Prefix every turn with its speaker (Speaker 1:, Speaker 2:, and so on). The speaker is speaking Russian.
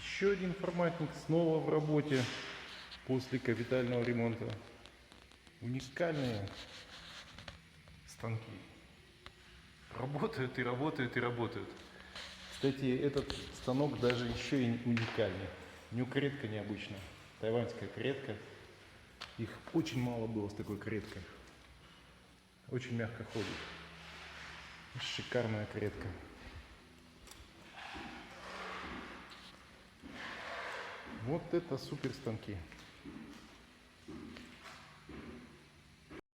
Speaker 1: Еще один форматник снова в работе после капитального ремонта. Уникальные станки. Работают и работают и работают. Кстати, этот станок даже еще и уникальный. У него каретка необычная. Тайваньская каретка. Их очень мало было с такой кареткой. Очень мягко ходит. Шикарная каретка. Вот это супер станки.